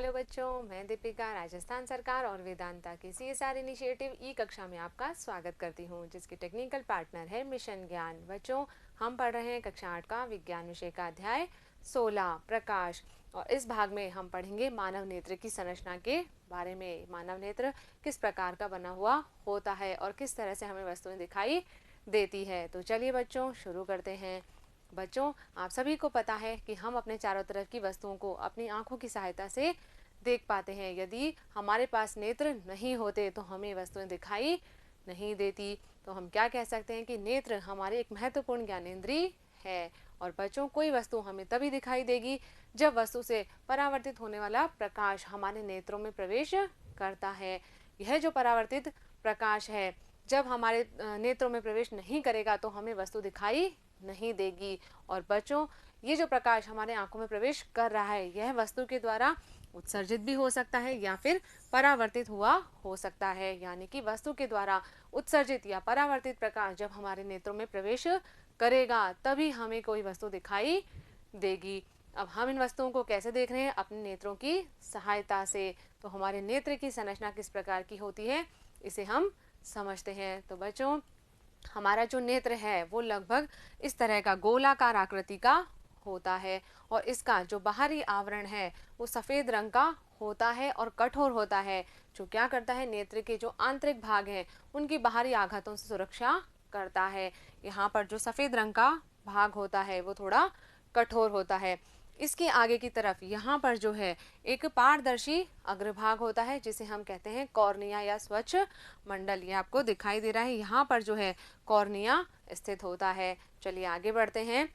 Hello बच्चों, मैं दीपिका राजस्थान सरकार और वेदांता की CSR इनिशिएटिव ई कक्षा में आपका स्वागत करती हूँ, जिसकी टेक्निकल पार्टनर है मिशन ज्ञान। बच्चों, हम पढ़ रहे हैं कक्षा 8 का विज्ञान विषय का अध्याय 16 प्रकाश। और इस भाग में हम पढ़ेंगे मानव नेत्र की संरचना के बारे में। मानव नेत्र किस प्रकार का बना हुआ होता है और किस तरह से हमें वस्तुएं दिखाई देती है। तो चलिए बच्चों, शुरू करते हैं। बच्चों, आप सभी को पता है कि हम अपने चारों तरफ की वस्तुओं को अपनी आंखों की सहायता से देख पाते हैं। यदि हमारे पास नेत्र नहीं होते तो हमें वस्तुएं दिखाई नहीं देती। तो हम क्या कह सकते हैं कि नेत्र हमारे एक महत्वपूर्ण ज्ञानेंद्रिय है। और बच्चों, कोई वस्तु हमें तभी दिखाई देगी जब वस्तु से परावर्तित होने वाला प्रकाश हमारे नेत्रों में प्रवेश करता है। यह जो परावर्तित प्रकाश है, जब हमारे नेत्रों में प्रवेश नहीं करेगा तो हमें वस्तु दिखाई नहीं देगी। और बच्चों, ये जो प्रकाश हमारे आंखों में प्रवेश कर रहा है, यह वस्तु के द्वारा उत्सर्जित भी हो सकता है या फिर परावर्तित हुआ हो सकता है। यानी कि वस्तु के द्वारा उत्सर्जित या परावर्तित प्रकाश जब हमारे नेत्रों में प्रवेश करेगा तभी हमें कोई वस्तु दिखाई देगी। अब हम इन वस्तुओं को कैसे देख रहे हैं? अपने नेत्रों की सहायता से। तो हमारे नेत्र की संरचना किस प्रकार की होती है, इसे हम समझते हैं। तो बच्चों, हमारा जो नेत्र है वो लगभग इस तरह का गोलाकार आकृति का होता है और इसका जो बाहरी आवरण है वो सफ़ेद रंग का होता है और कठोर होता है, जो क्या करता है, नेत्र के जो आंतरिक भाग हैं उनकी बाहरी आघातों से सुरक्षा करता है। यहाँ पर जो सफ़ेद रंग का भाग होता है वो थोड़ा कठोर होता है। इसके आगे की तरफ यहाँ पर जो है एक पारदर्शी अग्रभाग होता है जिसे हम कहते हैं कॉर्निया या स्वच्छ मंडल। ये आपको दिखाई दे रहा है, यहाँ पर जो है कॉर्निया स्थित होता है। चलिए आगे बढ़ते हैं।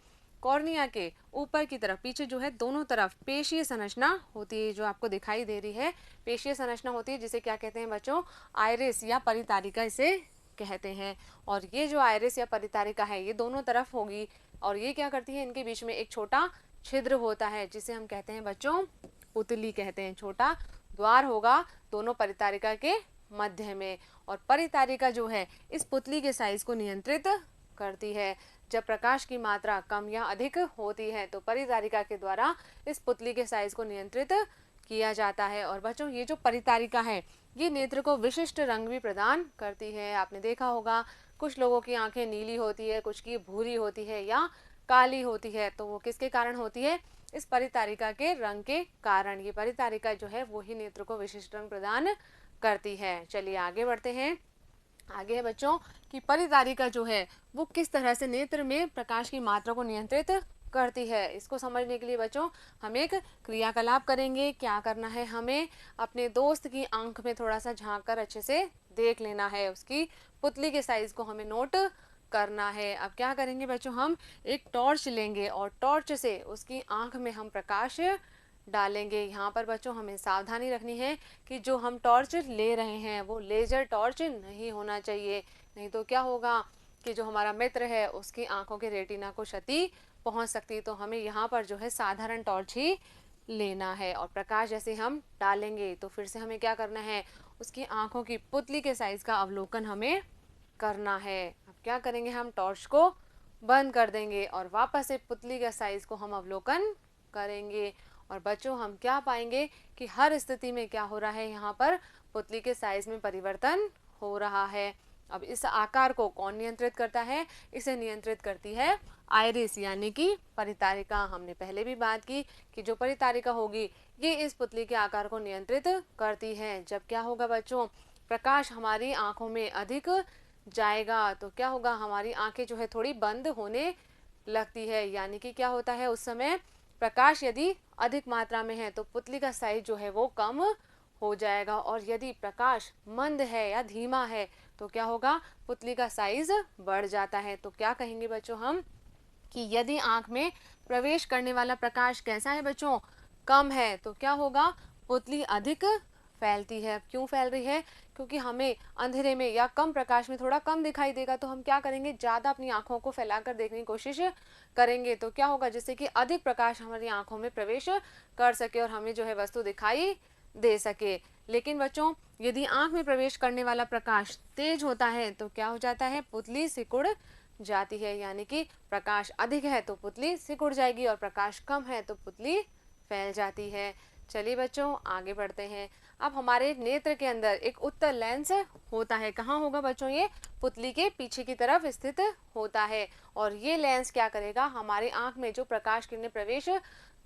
कॉर्निया के ऊपर की तरफ पीछे जो है दोनों तरफ पेशीय संरचना होती है, जो आपको दिखाई दे रही है पेशीय संरचना होती है, जिसे क्या कहते हैं बच्चों? आइरिस या परितारिका इसे कहते हैं। और ये जो आइरिस या परितारिका है ये दोनों तरफ होगी और ये क्या करती है, इनके बीच में एक छोटा छिद्र होता है जिसे हम कहते हैं बच्चों पुतली कहते हैं। छोटा द्वार होगा दोनों परितारिका के मध्य में। और परितारिका जो है इस पुतली के साइज को नियंत्रित करती है। जब प्रकाश की मात्रा कम या अधिक होती है तो परितारिका के द्वारा इस पुतली के साइज को नियंत्रित किया जाता है। और बच्चों, ये जो परितारिका है ये नेत्र को विशिष्ट रंग भी प्रदान करती है। आपने देखा होगा कुछ लोगों की आंखें नीली होती है, कुछ की भूरी होती है या काली होती है, तो वो किसके कारण होती है? इस परितारिका के रंग के कारण। ये परितारिका जो है वो ही नेत्र को विशिष्ट रंग प्रदान करती है। चलिए आगे बढ़ते हैं। आगे है बच्चों कि परितारिका जो है वो किस तरह से नेत्र में प्रकाश की मात्रा को नियंत्रित करती है। इसको समझने के लिए बच्चों हम एक क्रियाकलाप करेंगे। क्या करना है, हमें अपने दोस्त की आंख में थोड़ा सा झांक कर अच्छे से देख लेना है, उसकी पुतली के साइज को हमें नोट करना है। अब क्या करेंगे बच्चों, हम एक टॉर्च लेंगे और टॉर्च से उसकी आंख में हम प्रकाश डालेंगे। यहाँ पर बच्चों हमें सावधानी रखनी है कि जो हम टॉर्च ले रहे हैं वो लेजर टॉर्च नहीं होना चाहिए, नहीं तो क्या होगा कि जो हमारा मित्र है उसकी आंखों के रेटिना को क्षति पहुंच सकती। तो हमें यहाँ पर जो है साधारण टॉर्च ही लेना है। और प्रकाश जैसे हम डालेंगे तो फिर से हमें क्या करना है, उसकी आंखों की पुतली के साइज का अवलोकन हमें करना है। अब क्या करेंगे, हम टॉर्च को बंद कर देंगे और वापस से पुतली का साइज को हम अवलोकन करेंगे। और बच्चों, हम क्या पाएंगे कि हर स्थिति में क्या हो रहा है, यहाँ पर पुतली के साइज में परिवर्तन हो रहा है। अब इस आकार को कौन नियंत्रित करता है? इसे नियंत्रित करती है आइरिस यानी कि परितारिका। हमने पहले भी बात की कि जो परितारिका होगी ये इस पुतली के आकार को नियंत्रित करती है। जब क्या होगा बच्चों, प्रकाश हमारी आंखों में अधिक जाएगा तो क्या होगा, हमारी आंखें जो है थोड़ी बंद होने लगती है। यानी कि क्या होता है, उस समय प्रकाश यदि अधिक मात्रा में है तो पुतली का साइज जो है वो कम हो जाएगा। और यदि प्रकाश मंद है या धीमा है तो क्या होगा, पुतली का साइज बढ़ जाता है। तो क्या कहेंगे बच्चों हम कि यदि आंख में प्रवेश करने वाला प्रकाश कैसा है बच्चों, कम है, तो क्या होगा, पुतली अधिक फैलती है। क्यों फैल रही है? क्योंकि हमें अंधेरे में या कम प्रकाश में थोड़ा कम दिखाई देगा तो हम क्या करेंगे, ज़्यादा अपनी आंखों को फैलाकर देखने की कोशिश करेंगे। तो क्या होगा, जिससे कि अधिक प्रकाश हमारी आंखों में प्रवेश कर सके और हमें जो है वस्तु दिखाई दे सके। लेकिन बच्चों, यदि आंख में प्रवेश करने वाला प्रकाश तेज होता है तो क्या हो जाता है, पुतली सिकुड़ जाती है। यानी कि प्रकाश अधिक है तो पुतली सिकुड़ जाएगी और प्रकाश कम है तो पुतली फैल जाती है। चलिए बच्चों आगे बढ़ते हैं। अब हमारे नेत्र के अंदर एक उत्तल लेंस होता है। कहाँ होगा बच्चों? ये पुतली के पीछे की तरफ स्थित होता है। और ये लेंस क्या करेगा? हमारी आंख में जो प्रकाश किरणें प्रवेश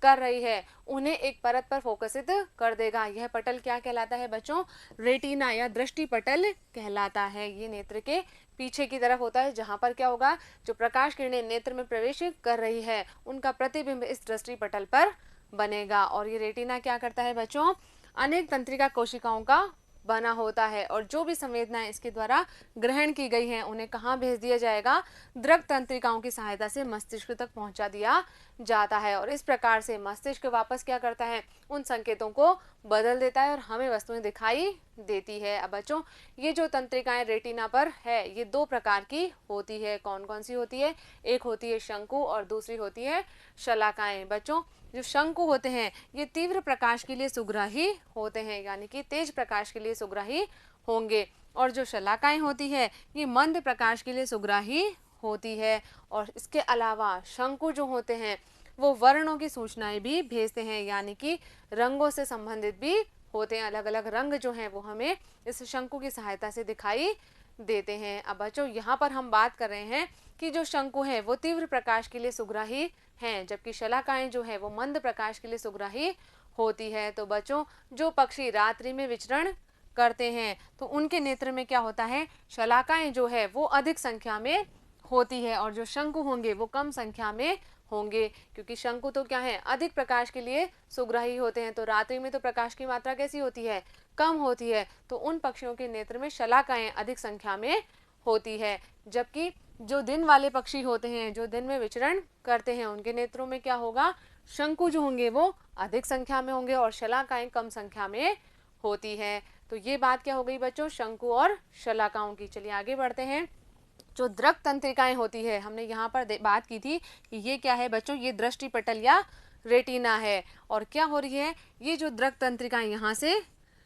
कर रही है उन्हें एक परत पर फोकसित कर देगा। यह पटल क्या कहलाता है बच्चों? रेटिना या दृष्टि पटल कहलाता है। ये नेत्र के पीछे की तरफ होता है, जहां पर क्या होगा, जो प्रकाश किरणें नेत्र में प्रवेश कर रही है उनका प्रतिबिंब इस दृष्टि पटल पर बनेगा। और ये रेटिना क्या करता है बच्चों? अनेक तंत्रिका कोशिकाओं का बना होता है और जो भी संवेदनाएं इसके द्वारा ग्रहण की गई हैं उन्हें कहाँ भेज दिया जाएगा? दृक तंत्रिकाओं की सहायता से मस्तिष्क तक पहुंचा दिया जाता है। और इस प्रकार से मस्तिष्क वापस क्या करता है? उन संकेतों को बदल देता है और हमें वस्तुएं दिखाई देती है। अब बच्चों ये जो तंत्रिकाएं रेटिना पर है ये दो प्रकार की होती है। कौन कौन सी होती है? एक होती है शंकु और दूसरी होती है शलाकाएं। बच्चों जो शंकु होते हैं ये तीव्र प्रकाश के लिए सुग्राही होते हैं, यानी कि तेज प्रकाश के लिए सुग्राही होंगे। और जो शलाकाएं होती है ये मंद प्रकाश के लिए सुग्राही होती है। और इसके अलावा शंकु जो होते हैं वो वर्णों की सूचनाएं भी भेजते हैं, यानी कि रंगों से संबंधित भी होते हैं। अलग अलग रंग जो हैं वो हमें इस शंकु की सहायता से दिखाई देते हैं। अब बच्चों यहाँ पर हम बात कर रहे हैं कि जो शंकु है वो तीव्र प्रकाश के लिए सुग्राही हैं, जबकि शलाकाएं जो है वो मंद प्रकाश के लिए सुग्राही होती है। तो बच्चों जो पक्षी रात्रि में विचरण करते हैं तो उनके नेत्र में क्या होता है? शलाकाएं जो है वो अधिक संख्या में होती है और जो शंकु होंगे वो कम संख्या में होंगे, क्योंकि शंकु तो क्या है? अधिक प्रकाश के लिए सुग्राही होते हैं। तो रात्रि में तो प्रकाश की मात्रा कैसी होती है? कम होती है। तो उन पक्षियों के नेत्र में शलाकाएं अधिक संख्या में होती है, जबकि जो दिन वाले पक्षी होते हैं जो दिन में विचरण करते हैं उनके नेत्रों में क्या होगा? शंकु जो होंगे वो अधिक संख्या में होंगे और शलाकाएं कम संख्या में होती है। तो ये बात क्या हो गई बच्चों? शंकु और शलाकाओं की। चलिए आगे बढ़ते हैं। जो दृक तंत्रिकाएं होती है हमने यहाँ पर बात की थी कि ये क्या है बच्चों? ये दृष्टि पटल या रेटिना है। और क्या हो रही है? ये जो दृक तंत्रिकाएं यहाँ से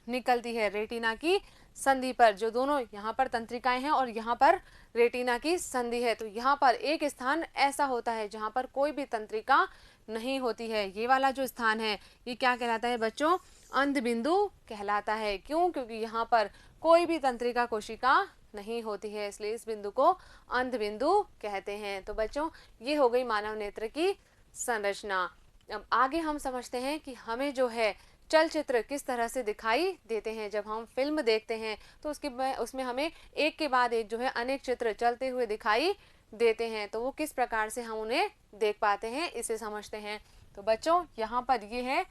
निकलती है रेटिना की संधि पर, जो दोनों यहाँ पर तंत्रिकाएं हैं और यहाँ पर रेटिना की संधि है, तो यहाँ पर एक स्थान ऐसा होता है जहाँ पर कोई भी तंत्रिका नहीं होती है। ये वाला जो स्थान है ये क्या कहलाता है बच्चों? अंध बिंदु कहलाता है। क्यों? क्योंकि यहाँ पर कोई भी तंत्रिका कोशिका नहीं होती है, इसलिए इस बिंदु को अंध बिंदु कहते हैं। तो बच्चों ये हो गई मानव नेत्र की संरचना। अब आगे हम समझते हैं कि हमें जो है चलचित्र किस तरह से दिखाई देते हैं। जब हम फिल्म देखते हैं तो उसमें हमें एक के बाद एक जो है अनेक चित्र चलते हुए दिखाई देते हैं, तो वो किस प्रकार से हम उन्हें देख पाते हैं इसे समझते हैं। तो बच्चों यहाँ पर ये है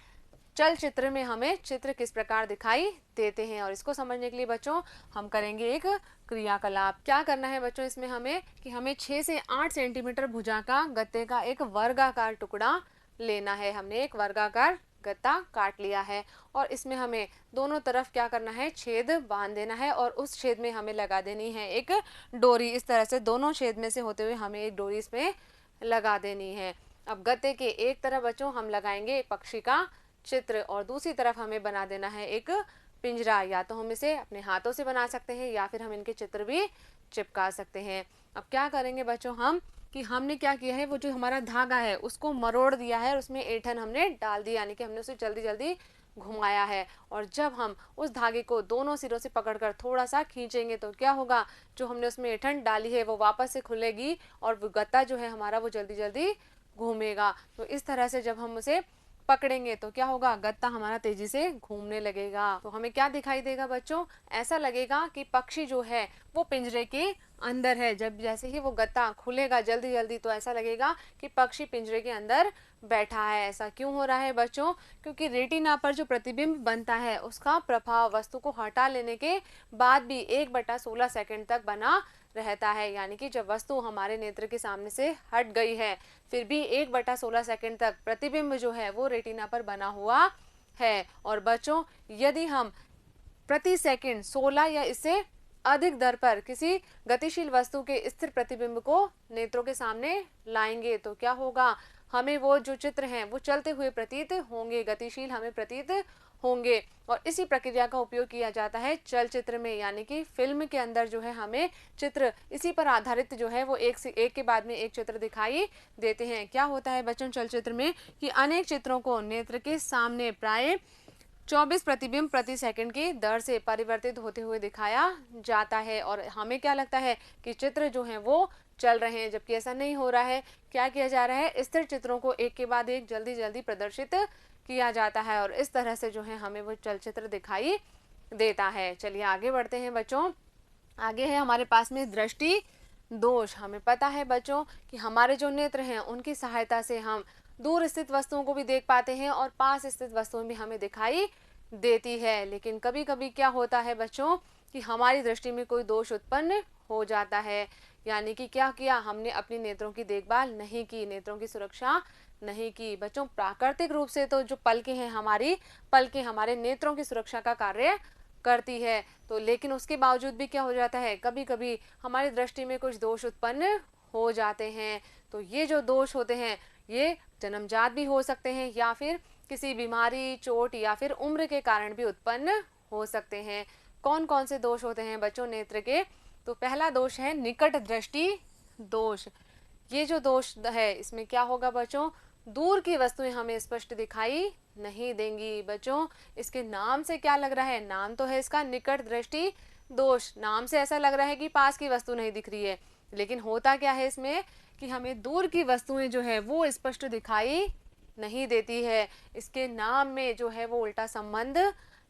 चलचित्र में हमें चित्र किस प्रकार दिखाई देते हैं, और इसको समझने के लिए बच्चों हम करेंगे एक क्रियाकलाप। क्या करना है बच्चों इसमें हमें कि हमें 6 से 8 सेंटीमीटर भुजा का गत्ते का एक वर्गाकार टुकड़ा लेना है। हमने एक वर्गाकार गत्ता काट लिया है और इसमें हमें दोनों तरफ क्या करना है? छेद बांध देना है और उस छेद में हमें लगा देनी है एक डोरी। इस तरह से दोनों छेद में से होते हुए हमें एक डोरी इसमें लगा देनी है। अब गत्ते के एक तरफ बच्चों हम लगाएंगे पक्षी का चित्र और दूसरी तरफ हमें बना देना है एक पिंजरा। या तो हम इसे अपने हाथों से बना सकते हैं या फिर हम इनके चित्र भी चिपका सकते हैं। अब क्या करेंगे बच्चों हम कि हमने क्या किया है, वो जो हमारा धागा है उसको मरोड़ दिया है और उसमें ऐंठन हमने डाल दी, यानी कि हमने उसे जल्दी जल्दी घुमाया है। और जब हम उस धागे को दोनों सिरों से पकड़कर थोड़ा सा खींचेंगे तो क्या होगा? जो हमने उसमें ऐंठन डाली है वो वापस से खुलेगी और वो गत्ता जो है हमारा वो जल्दी जल्दी घूमेगा। तो इस तरह से जब हम उसे पकड़ेंगे तो क्या होगा? गत्ता हमारा तेजी से घूमने लगेगा। तो हमें क्या दिखाई देगा बच्चों? ऐसा लगेगा कि पक्षी जो है वो पिंजरे के अंदर है। जब जैसे ही वो गत्ता खुलेगा जल्दी जल्दी तो ऐसा लगेगा कि पक्षी पिंजरे के अंदर बैठा है। ऐसा क्यों हो रहा है बच्चों? क्योंकि रेटिना पर जो प्रतिबिंब बनता है उसका प्रभाव वस्तु को हटा लेने के बाद भी 1/16 सेकंड तक बना रहता है। यानी कि जब वस्तु हमारे नेत्र के सामने से हट गई है फिर भी 1/16 सेकंड तक प्रतिबिंब जो है वो रेटिना पर बना हुआ है। और बच्चों यदि हम प्रति सेकंड 16 या इससे अधिक दर पर किसी गतिशील वस्तु के स्थिर प्रतिबिंब को नेत्रों के सामने लाएंगे तो क्या होगा? हमें वो जो चित्र हैं वो चलते हुए प्रतीत होंगे, गतिशील हमें प्रतीत होंगे। और इसी प्रक्रिया का उपयोग किया जाता है चलचित्र में, यानी कि फिल्म के अंदर जो है हमें चित्र इसी पर आधारित जो है वो एक से एक के बाद में एक चित्र दिखाई देते हैं। क्या होता है बच्चों चलचित्र में कि अनेक चित्रों को नेत्र के सामने प्राय 24 प्रतिबिंब प्रति सेकंड की दर से परिवर्तित होते हुए दिखाया जाता है, और हमें क्या लगता है कि चित्र जो हैं वो चल रहे हैं, जबकि ऐसा नहीं हो रहा है। क्या किया जा रहा है, स्थिर चित्रों को एक के बाद एक जल्दी जल्दी प्रदर्शित किया जाता है, और इस तरह से जो है हमें वो चलचित्र दिखाई देता है। चलिए आगे बढ़ते हैं बच्चों। आगे है हमारे पास में दृष्टि दोष। हमें पता है बच्चों कि हमारे जो नेत्र हैं उनकी सहायता से हम दूर स्थित वस्तुओं को भी देख पाते हैं और पास स्थित वस्तुएं भी हमें दिखाई देती है। लेकिन कभी कभी क्या होता है बच्चों कि हमारी दृष्टि में कोई दोष उत्पन्न हो जाता है, यानी कि क्या किया, हमने अपनी नेत्रों की देखभाल नहीं की, नेत्रों की सुरक्षा नहीं की। बच्चों प्राकृतिक रूप से तो जो पलकें हैं, हमारी पलकें हमारे नेत्रों की सुरक्षा का कार्य करती है, तो लेकिन उसके बावजूद भी क्या हो जाता है, कभी कभी हमारी दृष्टि में कुछ दोष उत्पन्न हो जाते हैं। तो ये जो दोष होते हैं ये जन्मजात भी हो सकते हैं, या फिर किसी बीमारी, चोट या फिर उम्र के कारण भी उत्पन्न हो सकते हैं। कौन कौन से दोष होते हैं बच्चों नेत्र के? तो पहला दोष है निकट दृष्टि दोष। ये जो दोष है इसमें क्या होगा बच्चों, दूर की वस्तुएं हमें स्पष्ट दिखाई नहीं देंगी। बच्चों इसके नाम से क्या लग रहा है, नाम तो है इसका निकट दृष्टि दोष, नाम से ऐसा लग रहा है कि पास की वस्तु नहीं दिख रही है, लेकिन होता क्या है इसमें कि हमें दूर की वस्तुएं जो है वो स्पष्ट दिखाई नहीं देती है। इसके नाम में जो है वो उल्टा संबंध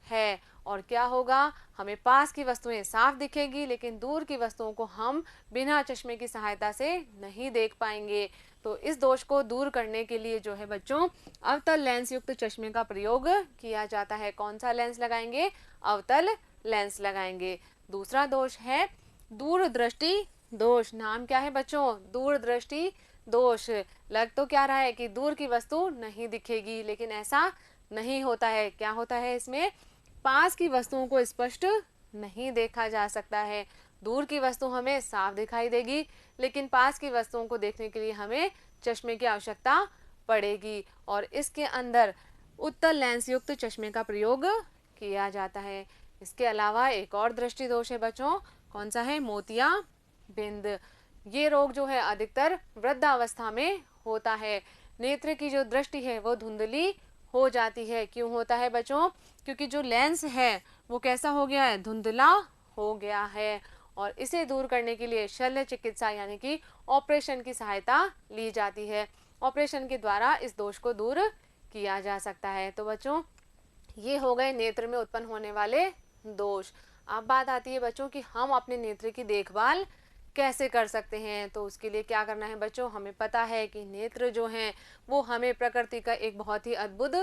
है, और क्या होगा, हमें पास की वस्तुएं साफ दिखेगी लेकिन दूर की वस्तुओं को हम बिना चश्मे की सहायता से नहीं देख पाएंगे। तो इस दोष को दूर करने के लिए जो है बच्चों अवतल लेंस युक्त चश्मे का प्रयोग किया जाता है। कौन सा लेंस लगाएंगे? अवतल लेंस लगाएंगे। दूसरा दोष है दूरदृष्टि दोष। नाम क्या है बच्चों? दूरदृष्टि दोष। लग तो क्या रहा है कि दूर की वस्तु नहीं दिखेगी, लेकिन ऐसा नहीं होता है। क्या होता है इसमें? पास की वस्तुओं को स्पष्ट नहीं देखा जा सकता है। दूर की वस्तु हमें साफ दिखाई देगी, लेकिन पास की वस्तुओं को देखने के लिए हमें चश्मे की आवश्यकता पड़ेगी, और इसके अंदर उत्तल लेंस युक्त चश्मे का प्रयोग किया जाता है। इसके अलावा एक और दृष्टि दोष है बच्चों, कौन सा है? मोतियाबिंद। ये रोग जो है अधिकतर वृद्धावस्था में होता है। नेत्र की जो दृष्टि है वो धुंधली हो जाती है। क्यों होता है बच्चों? क्योंकि जो लेंस है वो कैसा हो गया है? धुंधला हो गया है, और इसे दूर करने के लिए शल्य चिकित्सा यानी कि ऑपरेशन की सहायता ली जाती है। ऑपरेशन के द्वारा इस दोष को दूर किया जा सकता है। तो बच्चों ये हो गए नेत्र में उत्पन्न होने वाले दोष। अब बात आती है बच्चों कि हम अपने नेत्र की देखभाल कैसे कर सकते हैं। तो उसके लिए क्या करना है बच्चों? हमें पता है कि नेत्र जो हैं वो हमें प्रकृति का एक बहुत ही अद्भुत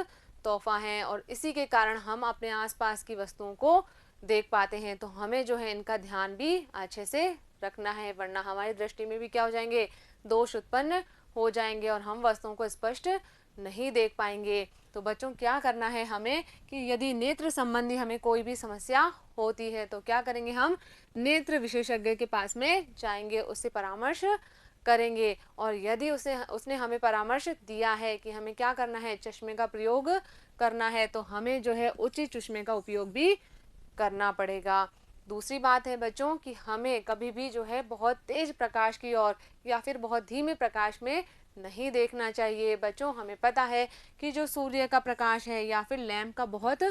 तोहफा है, और इसी के कारण हम अपने आसपास की वस्तुओं को देख पाते हैं। तो हमें जो है इनका ध्यान भी अच्छे से रखना है, वरना हमारी दृष्टि में भी क्या हो जाएंगे? दोष उत्पन्न हो जाएंगे और हम वस्तुओं को स्पष्ट नहीं देख पाएंगे। तो बच्चों क्या करना है हमें कि यदि नेत्र संबंधी हमें कोई भी समस्या होती है तो क्या करेंगे? हम नेत्र विशेषज्ञ के पास में जाएंगे, उससे परामर्श करेंगे, और यदि उसने हमें परामर्श दिया है कि हमें क्या करना है, चश्मे का प्रयोग करना है, तो हमें जो है उचित चश्मे का उपयोग भी करना पड़ेगा। दूसरी बात है बच्चों कि हमें कभी भी जो है बहुत तेज प्रकाश की ओर या फिर बहुत धीमे प्रकाश में नहीं देखना चाहिए। बच्चों हमें पता है कि जो सूर्य का प्रकाश है या फिर लैंप का बहुत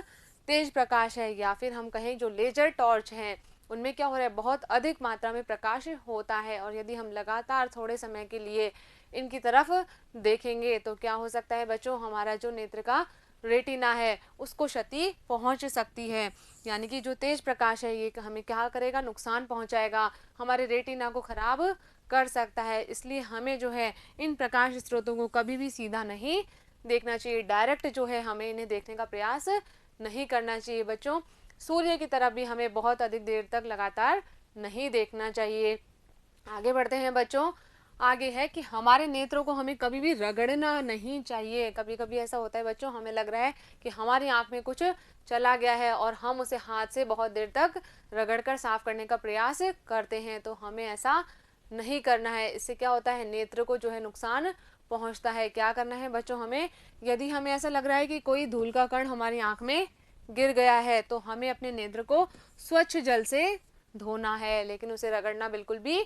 तेज प्रकाश है, या फिर हम कहें जो लेजर टॉर्च हैं, उनमें क्या हो रहा है? बहुत अधिक मात्रा में प्रकाश होता है, और यदि हम लगातार थोड़े समय के लिए इनकी तरफ देखेंगे तो क्या हो सकता है बच्चों? हमारा जो नेत्र का रेटिना है उसको क्षति पहुंच सकती है। यानी कि जो तेज प्रकाश है ये हमें क्या करेगा? नुकसान पहुंचाएगा, हमारे रेटिना को खराब कर सकता है। इसलिए हमें जो है इन प्रकाश स्रोतों को कभी भी सीधा नहीं देखना चाहिए, डायरेक्ट जो है हमें इन्हें देखने का प्रयास नहीं करना चाहिए। बच्चों सूर्य की तरफ भी हमें बहुत अधिक देर तक लगातार नहीं देखना चाहिए। आगे बढ़ते हैं बच्चों। आगे है कि हमारे नेत्रों को हमें कभी भी रगड़ना नहीं चाहिए। कभी कभी ऐसा होता है बच्चों, हमें लग रहा है कि हमारी आंख में कुछ चला गया है और हम उसे हाथ से बहुत देर तक रगड़कर साफ करने का प्रयास करते हैं, तो हमें ऐसा नहीं करना है। इससे क्या होता है? नेत्र को जो है नुकसान पहुंचता है। क्या करना है बच्चों हमें, यदि हमें ऐसा लग रहा है कि कोई धूल का कण हमारी आंख में गिर गया है तो हमें अपने नेत्र को स्वच्छ जल से धोना है, लेकिन उसे रगड़ना बिल्कुल भी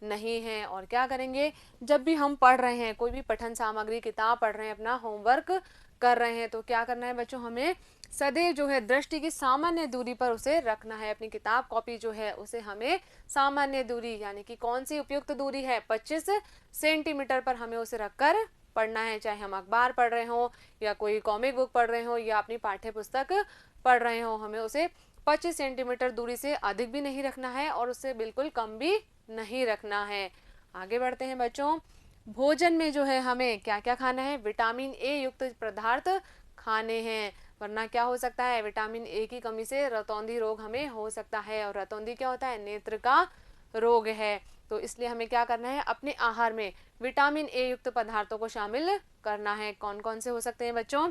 नहीं है। और क्या करेंगे, जब भी हम पढ़ रहे हैं, कोई भी पठन सामग्री किताब पढ़ रहे हैं, अपना होमवर्क कर रहे हैं, तो क्या करना है बच्चों, हमें सदैव जो है दृष्टि की सामान्य दूरी पर उसे रखना है। अपनी किताब कॉपी जो है उसे हमें सामान्य दूरी यानी कि कौन सी उपयुक्त दूरी है, 25 सेंटीमीटर पर हमें उसे रखकर पढ़ना है। चाहे हम अखबार पढ़ रहे हो या कोई कॉमिक बुक पढ़ रहे हो या अपनी पाठ्य पुस्तक पढ़ रहे हो, हमें उसे 25 सेंटीमीटर दूरी से अधिक भी नहीं रखना है और उससे बिल्कुल कम भी नहीं रखना है। आगे बढ़ते हैं बच्चों, भोजन में जो है हमें क्या क्या खाना है, विटामिन ए युक्त पदार्थ खाने हैं, वरना क्या हो सकता है, विटामिन ए की कमी से रतौंधी रोग हमें हो सकता है। और रतौंधी क्या होता है, नेत्र का रोग है। तो इसलिए हमें क्या करना है, अपने आहार में विटामिन ए युक्त पदार्थों को शामिल करना है। कौन कौन से हो सकते हैं बच्चों,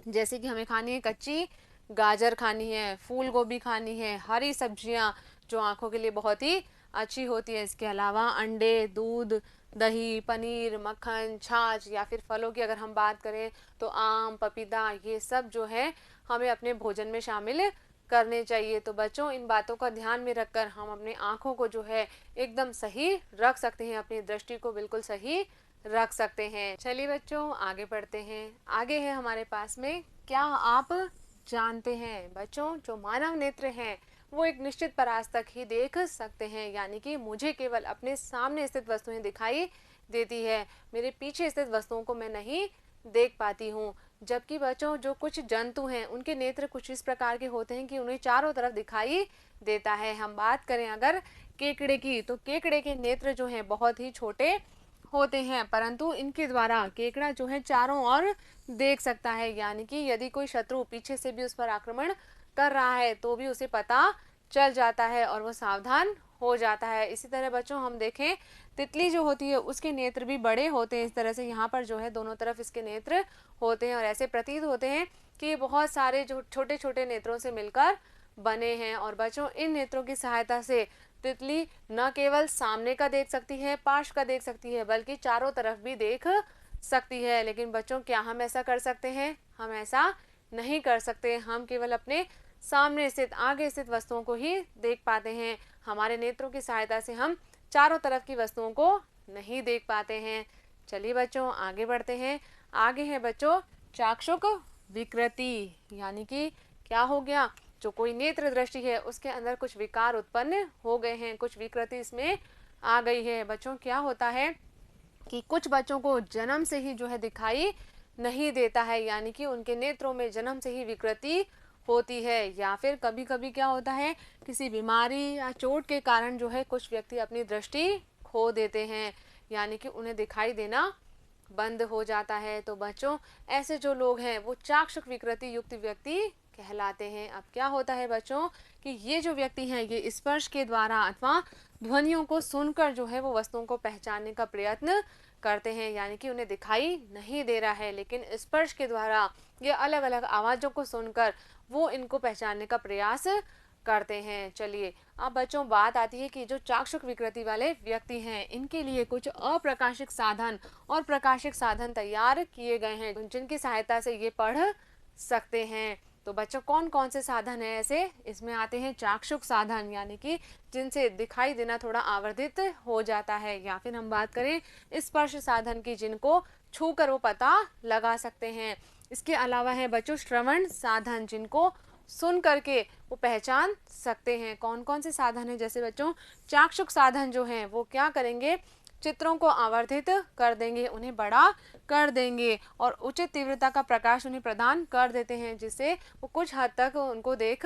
जैसे कि हमें खानी है कच्ची गाजर खानी है, फूल गोभी खानी है, हरी सब्जियां जो आंखों के लिए बहुत ही अच्छी होती है। इसके अलावा अंडे, दूध, दही, पनीर, मक्खन, छाछ या फिर फलों की अगर हम बात करें तो आम, पपीता, ये सब जो है हमें अपने भोजन में शामिल करने चाहिए। तो बच्चों इन बातों का ध्यान में रखकर हम अपने आँखों को जो है एकदम सही रख सकते हैं, अपनी दृष्टि को बिल्कुल सही रख सकते हैं। चलिए बच्चों आगे बढ़ते हैं। आगे है हमारे पास में, क्या आप जानते हैं बच्चों, जो मानव नेत्र हैं वो एक निश्चित परास तक ही देख सकते हैं, यानी कि मुझे केवल अपने सामने स्थित वस्तुएं दिखाई देती है, मेरे पीछे स्थित वस्तुओं को मैं नहीं देख पाती हूँ। जबकि बच्चों जो कुछ जंतु हैं उनके नेत्र कुछ इस प्रकार के होते हैं कि उन्हें चारों तरफ दिखाई देता है। हम बात करें अगर केकड़े की, तो केकड़े के नेत्र जो हैं बहुत ही छोटे होते हैं, परंतु इनके द्वारा केकड़ा जो है चारों ओर देख सकता है, यानी कि यदि कोई शत्रु पीछे से भी उस पर आक्रमण कर रहा है तो भी उसे पता चल जाता है और वो सावधान हो जाता है। इसी तरह बच्चों हम देखें, तितली जो होती है उसके नेत्र भी बड़े होते हैं। इस तरह से यहाँ पर जो है दोनों तरफ इसके नेत्र होते हैं और ऐसे प्रतीत होते हैं कि ये बहुत सारे जो छोटे छोटे नेत्रों से मिलकर बने हैं। और बच्चों इन नेत्रों की सहायता से तितली न केवल सामने का देख सकती है, पार्श्व का देख सकती है, बल्कि चारों तरफ भी देख सकती है। लेकिन बच्चों क्या हम ऐसा कर सकते हैं, हम ऐसा नहीं कर सकते। हम केवल अपने सामने स्थित, आगे स्थित वस्तुओं को ही देख पाते हैं। हमारे नेत्रों की सहायता से हम चारों तरफ की वस्तुओं को नहीं देख पाते हैं। चलिए बच्चों आगे बढ़ते हैं। आगे है बच्चों चाक्षुष विकृति, यानी कि क्या हो गया, जो कोई नेत्र दृष्टि है उसके अंदर कुछ विकार उत्पन्न हो गए हैं, कुछ विकृति इसमें आ गई है। बच्चों क्या होता है कि कुछ बच्चों को जन्म से ही जो है दिखाई नहीं देता है, यानी कि उनके नेत्रों में जन्म से ही विकृति होती है। या फिर कभी कभी क्या होता है, किसी बीमारी या चोट के कारण जो है कुछ व्यक्ति अपनी दृष्टि खो देते हैं, यानी कि उन्हें दिखाई देना बंद हो जाता है। तो बच्चों ऐसे जो लोग हैं वो चाक्षुष विकृति युक्त व्यक्ति कहलाते हैं। अब क्या होता है बच्चों कि ये जो व्यक्ति हैं ये स्पर्श के द्वारा अथवा ध्वनियों को सुनकर जो है वो वस्तुओं को पहचानने का प्रयत्न करते हैं, यानी कि उन्हें दिखाई नहीं दे रहा है, लेकिन स्पर्श के द्वारा ये अलग अलग आवाज़ों को सुनकर वो इनको पहचानने का प्रयास करते हैं। चलिए अब बच्चों बात आती है कि जो चाक्षुष विकृति वाले व्यक्ति हैं इनके लिए कुछ अप्रकाशित साधन और प्रकाशित साधन तैयार किए गए हैं जिनकी सहायता से ये पढ़ सकते हैं। तो बच्चों कौन कौन से साधन है ऐसे, इसमें आते हैं चाक्षुष साधन, यानी कि जिनसे दिखाई देना थोड़ा आवर्धित हो जाता है, या फिर हम बात करें स्पर्श साधन की, जिनको छू कर वो पता लगा सकते हैं। इसके अलावा है बच्चों श्रवण साधन, जिनको सुन करके वो पहचान सकते हैं। कौन कौन से साधन है, जैसे बच्चों चाक्षुष साधन जो हैं वो क्या करेंगे, चित्रों को आवर्धित कर देंगे, उन्हें बड़ा कर देंगे और उचित तीव्रता का प्रकाश उन्हें प्रदान कर देते हैं, जिससे वो कुछ हद तक उनको देख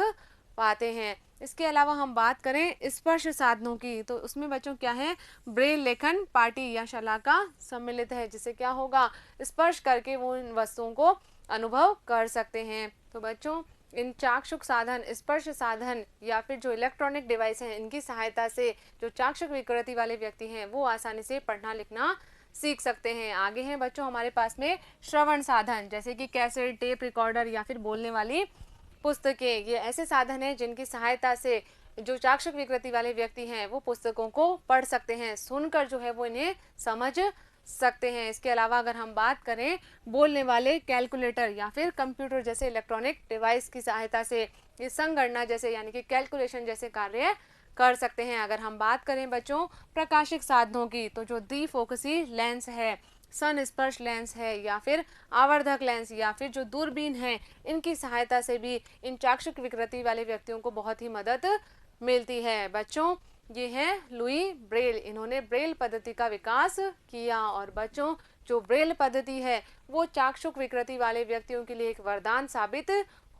पाते हैं। इसके अलावा हम बात करें स्पर्श साधनों की, तो उसमें बच्चों क्या है, ब्रेल लेखन पाटी या शलाका सम्मिलित है, जिससे क्या होगा, स्पर्श करके वो इन वस्तुओं को अनुभव कर सकते हैं। तो बच्चों इन चाक्षुष साधन, स्पर्श साधन या फिर जो इलेक्ट्रॉनिक डिवाइस हैं, इनकी सहायता से जो चाक्षुष विकृति वाले व्यक्ति हैं वो आसानी से पढ़ना लिखना सीख सकते हैं। आगे हैं बच्चों हमारे पास में श्रवण साधन, जैसे कि कैसेट, टेप रिकॉर्डर या फिर बोलने वाली पुस्तकें। ये ऐसे साधन हैं जिनकी सहायता से जो चाक्षुष विकृति वाले व्यक्ति हैं वो पुस्तकों को पढ़ सकते हैं, सुनकर जो है वो इन्हें समझ सकते हैं। इसके अलावा अगर हम बात करें बोलने वाले कैलकुलेटर या फिर कंप्यूटर जैसे इलेक्ट्रॉनिक डिवाइस की सहायता से ये संगणना जैसे यानी कि कैलकुलेशन जैसे कार्य कर सकते हैं। अगर हम बात करें बच्चों प्रकाशिक साधनों की, तो जो द्विफोकसी लेंस है, संस्पर्श लेंस है या फिर आवर्धक लेंस या फिर जो दूरबीन है, इनकी सहायता से भी इन चाक्षुष विकृति वाले व्यक्तियों को बहुत ही मदद मिलती है। बच्चों ये है लुई ब्रेल, इन्होंने ब्रेल पद्धति का विकास किया। और बच्चों जो ब्रेल पद्धति है वो चाक्षुष विकृति वाले व्यक्तियों के लिए एक वरदान साबित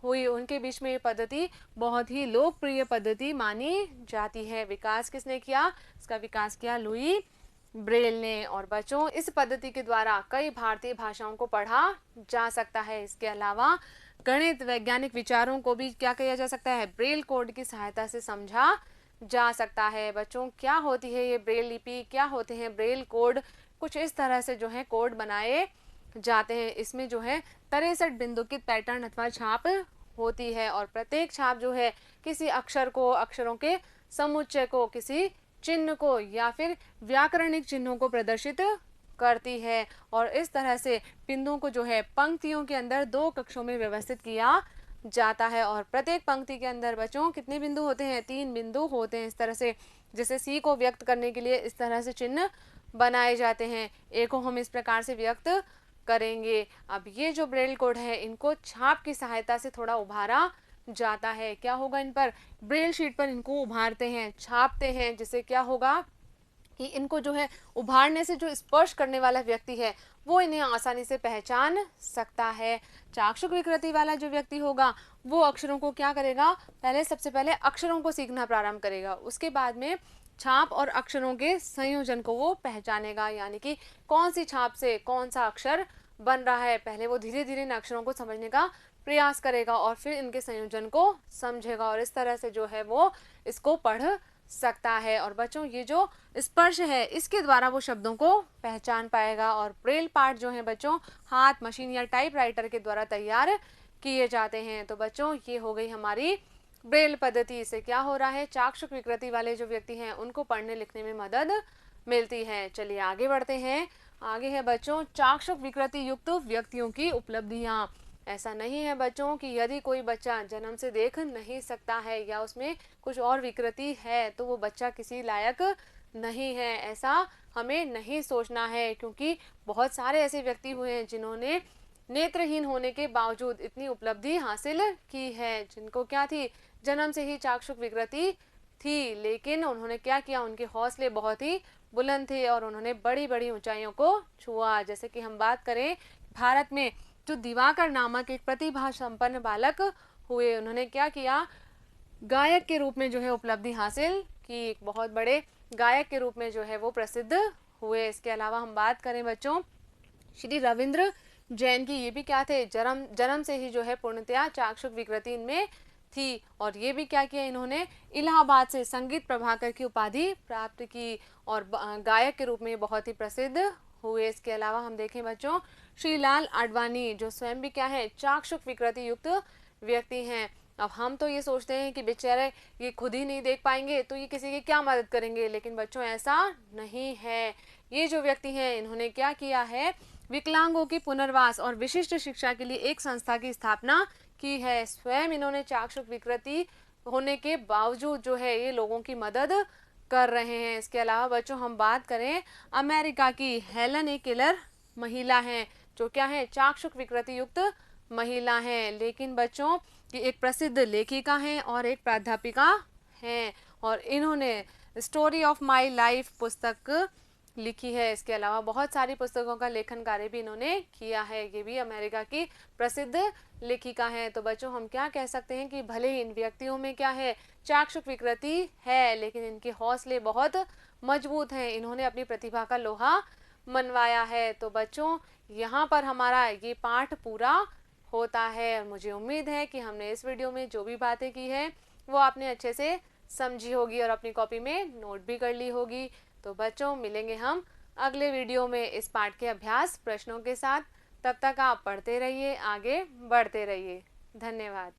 हुई। उनके बीच में ये पद्धति बहुत ही लोकप्रिय पद्धति मानी जाती है। विकास किसने किया? इसका विकास किया लुई ब्रेल ने। और बच्चों इस पद्धति के द्वारा कई भारतीय भाषाओं को पढ़ा जा सकता है। इसके अलावा गणित वैज्ञानिक विचारों को भी क्या किया जा सकता है? ब्रेल कोड की सहायता से समझा जा सकता है। बच्चों क्या होती है ये ब्रेल लिपि, क्या होते हैं ब्रेल कोड? कुछ इस तरह से जो है कोड बनाए जाते हैं। इसमें जो है 63 बिंदुकित पैटर्न अथवा छाप होती है और प्रत्येक छाप जो है किसी अक्षर को, अक्षरों के समुच्चय को, किसी चिन्ह को या फिर व्याकरणिक चिन्हों को प्रदर्शित करती है। और इस तरह से बिंदुओं को जो है पंक्तियों के अंदर 2 कक्षों में व्यवस्थित किया जाता है। और प्रत्येक पंक्ति के अंदर बच्चों कितने बिंदु होते हैं? 3 बिंदु होते हैं। इस तरह से जैसे सी को व्यक्त करने के लिए इस तरह से चिन्ह बनाए जाते हैं, ए को हम इस प्रकार से व्यक्त करेंगे। अब ये जो ब्रेल कोड है इनको छाप की सहायता से थोड़ा उभारा जाता है। क्या होगा? इन पर ब्रेल शीट पर इनको उभारते हैं, छापते हैं, जिससे क्या होगा कि इनको जो है उभारने से जो स्पर्श करने वाला व्यक्ति है वो इन्हें आसानी से पहचान सकता है। चाक्षुष विकृति वाला जो व्यक्ति होगा वो अक्षरों को क्या करेगा? सबसे पहले अक्षरों को सीखना प्रारंभ करेगा, उसके बाद में छाप और अक्षरों के संयोजन को वो पहचानेगा, यानी कि कौन सी छाप से कौन सा अक्षर बन रहा है। पहले वो धीरे धीरे इन अक्षरों को समझने का प्रयास करेगा और फिर इनके संयोजन को समझेगा और इस तरह से जो है वो इसको पढ़ सकता है। और बच्चों ये जो स्पर्श है इसके द्वारा वो शब्दों को पहचान पाएगा। और ब्रेल पार्ट जो है बच्चों हाथ, मशीन या टाइपराइटर के द्वारा तैयार किए जाते हैं। तो बच्चों ये हो गई हमारी ब्रेल पद्धति। से क्या हो रहा है? चाक्षुष विकृति वाले जो व्यक्ति हैं उनको पढ़ने लिखने में मदद मिलती है। चलिए आगे बढ़ते हैं। आगे है बच्चों चाक्षुष विकृति युक्त व्यक्तियों की उपलब्धियां। ऐसा नहीं है बच्चों कि यदि कोई बच्चा जन्म से देख नहीं सकता है या उसमें कुछ और विकृति है तो वो बच्चा किसी लायक नहीं है, ऐसा हमें नहीं सोचना है। क्योंकि बहुत सारे ऐसे व्यक्ति हुए हैं जिन्होंने नेत्रहीन होने के बावजूद इतनी उपलब्धि हासिल की है, जिनको क्या थी? जन्म से ही चाक्षुष विकृति थी, लेकिन उन्होंने क्या किया? उनके हौसले बहुत ही बुलंद थे और उन्होंने बड़ी बड़ी ऊंचाइयों को छुआ। जैसे कि हम बात करें भारत में जो दिवाकर नामक एक प्रतिभा संपन्न बालक हुए, उन्होंने क्या किया? गायक के रूप में जो है उपलब्धि हासिल की, एक बहुत बड़े गायक के रूप में जो है वो प्रसिद्ध हुए। इसके अलावा हम बात करें बच्चों श्री रविंद्र जैन की, ये भी क्या थे? जन्म से ही जो है पूर्णतया चाक्षुष विकृति इनमें थी और ये भी क्या किया? इन्होंने इलाहाबाद से संगीत प्रभाकर की उपाधि प्राप्त की और गायक के रूप में बहुत ही प्रसिद्ध हुए। इसके अलावा हम देखें बच्चों श्रीलाल आडवाणी जो स्वयं भी क्या है? चाक्षुष विकृति युक्त व्यक्ति हैं। अब हम तो ये सोचते हैं कि बेचारे ये खुद ही नहीं देख पाएंगे तो ये किसी की क्या मदद करेंगे, लेकिन बच्चों ऐसा नहीं है। ये जो व्यक्ति हैं इन्होंने क्या किया है? विकलांगों की पुनर्वास और विशिष्ट शिक्षा के लिए एक संस्था की स्थापना की है। स्वयं इन्होंने चाक्षुष विकृति होने के बावजूद जो है ये लोगों की मदद कर रहे हैं। इसके अलावा बच्चों हम बात करें अमेरिका की, हेलन ए केलर महिला हैं जो क्या है? चाक्षुष विकृति युक्त महिला हैं, लेकिन बच्चों ये एक प्रसिद्ध लेखिका हैं और एक प्राध्यापिका हैं और इन्होंने स्टोरी ऑफ माय लाइफ पुस्तक लिखी है। इसके अलावा बहुत सारी पुस्तकों का लेखन कार्य भी इन्होंने किया है। ये भी अमेरिका की प्रसिद्ध लेखिका हैं। तो बच्चों हम क्या कह सकते हैं कि भले ही इन व्यक्तियों में क्या है? चाक्षुष विकृति है, लेकिन इनके हौसले बहुत मजबूत हैं। इन्होंने अपनी प्रतिभा का लोहा मनवाया है। तो बच्चों यहाँ पर हमारा ये पाठ पूरा होता है और मुझे उम्मीद है कि हमने इस वीडियो में जो भी बातें की है वो आपने अच्छे से समझी होगी और अपनी कॉपी में नोट भी कर ली होगी। तो बच्चों मिलेंगे हम अगले वीडियो में इस पाठ के अभ्यास प्रश्नों के साथ। तब तक आप पढ़ते रहिए, आगे बढ़ते रहिए। धन्यवाद।